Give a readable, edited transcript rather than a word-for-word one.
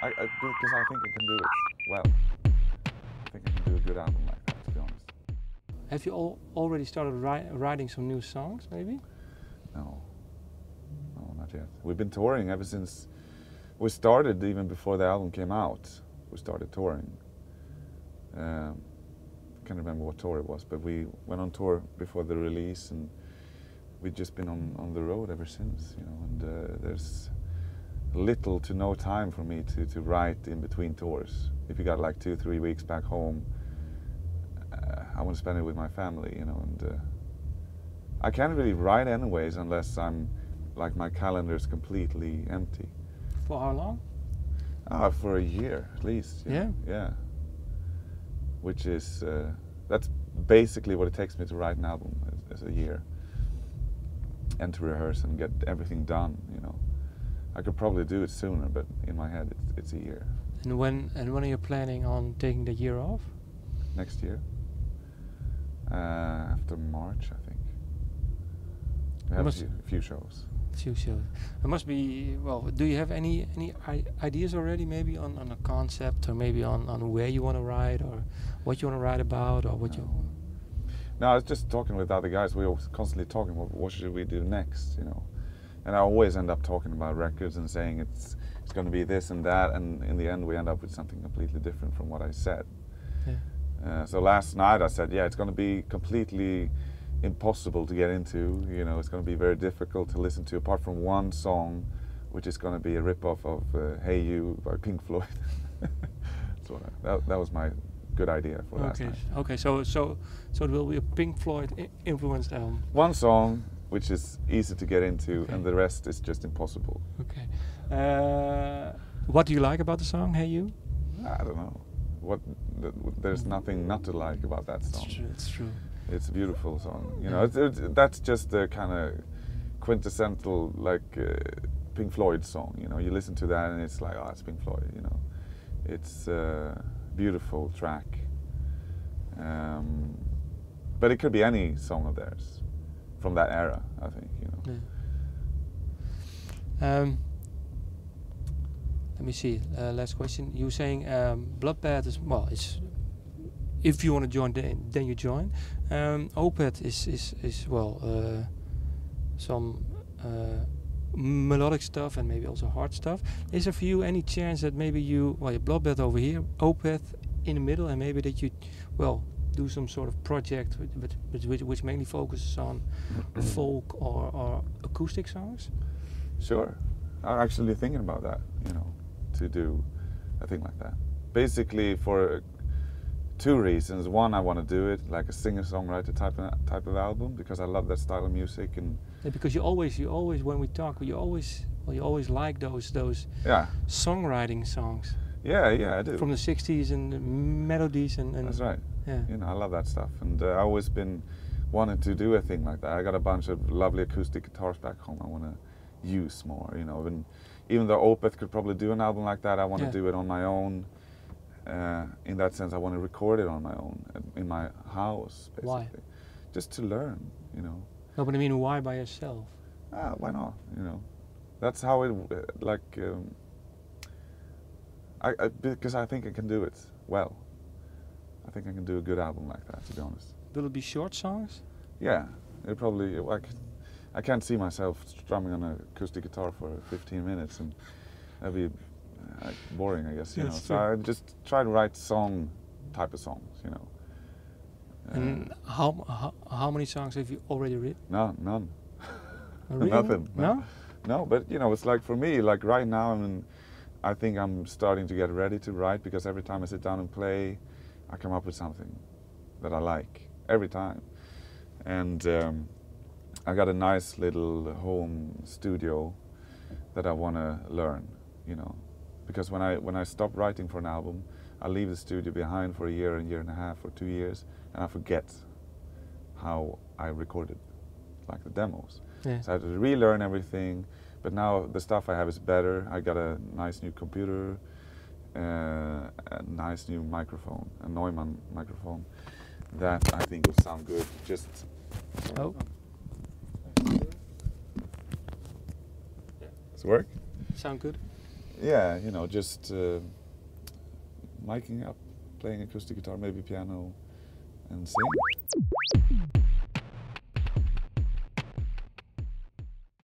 Because I think I can do it well. I think I can do a good album like that, to be honest. Have you already started writing some new songs, maybe? No, not yet. We've been touring ever since we started, even before the album came out. We started touring. Can't remember what tour it was, but we went on tour before the release, and we've just been on the road ever since, you know. And there's little to no time for me to write in between tours. If you got like 2-3 weeks back home, I want to spend it with my family, you know. And I can't really write anyways unless I'm like my calendar is completely empty. For how long? For a year at least. Yeah. Yeah. Which is that's basically what it takes me to write an album, is a year, and to rehearse and get everything done. You know, I could probably do it sooner, but in my head it's a year. And when are you planning on taking the year off? Next year, after March, I think. We have a few shows. Few shows. It must be, well, do you have any ideas already, maybe on a concept, or maybe on where you want to write, or what you want to write about, or what you... No, I was just talking with other guys. We were constantly talking about what should we do next, you know. And I always end up talking about records and saying it's going to be this and that, and in the end we end up with something completely different from what I said. Yeah. So last night I said, yeah, it's going to be completely impossible to get into, you know. It's going to be very difficult to listen to, apart from one song, which is going to be a rip-off of Hey You by Pink Floyd. So that was my good idea for last night. Okay, so it will be a Pink Floyd influenced album. One song which is easy to get into, and the rest is just impossible. Okay. What do you like about the song Hey You? I don't know. There's nothing not to like about that song. It's true. It's a beautiful song, you know. That's just a kind of quintessential, like Pink Floyd song. You know, you listen to that and it's like, oh, it's Pink Floyd. You know, it's a beautiful track. But it could be any song of theirs from that era, I think. You know. Yeah. Let me see. Last question. You were saying Bloodbath is, well, it's, if you want to join, then you join. Opeth is well, some melodic stuff and maybe also hard stuff. Is there for you any chance that maybe you Bloodbath over here, Opeth in the middle, and maybe that you, well, do some sort of project which mainly focuses on folk or acoustic songs? Sure. I'm actually thinking about that, you know, to do a thing like that. Basically for two reasons. One, I want to do it like a singer-songwriter type of album, because I love that style of music. And yeah, because you always when we talk, you always like those songwriting songs. Yeah, I do. From the 60s and the melodies and that's right. Yeah. You know, I love that stuff, and I've always been wanting to do a thing like that. I got a bunch of lovely acoustic guitars back home I want to use more, you know. And even though Opeth could probably do an album like that, I want to do it on my own. In that sense, I want to record it on my own, in my house, basically. Why? Just to learn, you know. No, but I mean, why by yourself? Why not? You know, that's how it. Because I think I can do it well. I think I can do a good album like that, to be honest. Will it be short songs? Yeah, it probably. I can't see myself strumming on an acoustic guitar for 15 minutes, and that'd be boring, I guess. You know, so I just try to write type of songs, you know. And how many songs have you already written? No, none. Really? Nothing. No, but you know, it's like for me, like right now, I think I'm starting to get ready to write, because every time I sit down and play, I come up with something that I like every time. And I got a nice little home studio that I want to learn, you know, because when I stop writing for an album, I leave the studio behind for a year and a half or 2 years, and I forget how I recorded, like the demos. Yeah. So I had to relearn everything, but now the stuff I have is better. I got a nice new computer, a nice new microphone, a Neumann microphone, that I think will sound good. Just oh. Does it work? Sound good? Yeah, you know, just miking up, playing acoustic guitar, maybe piano, and sing.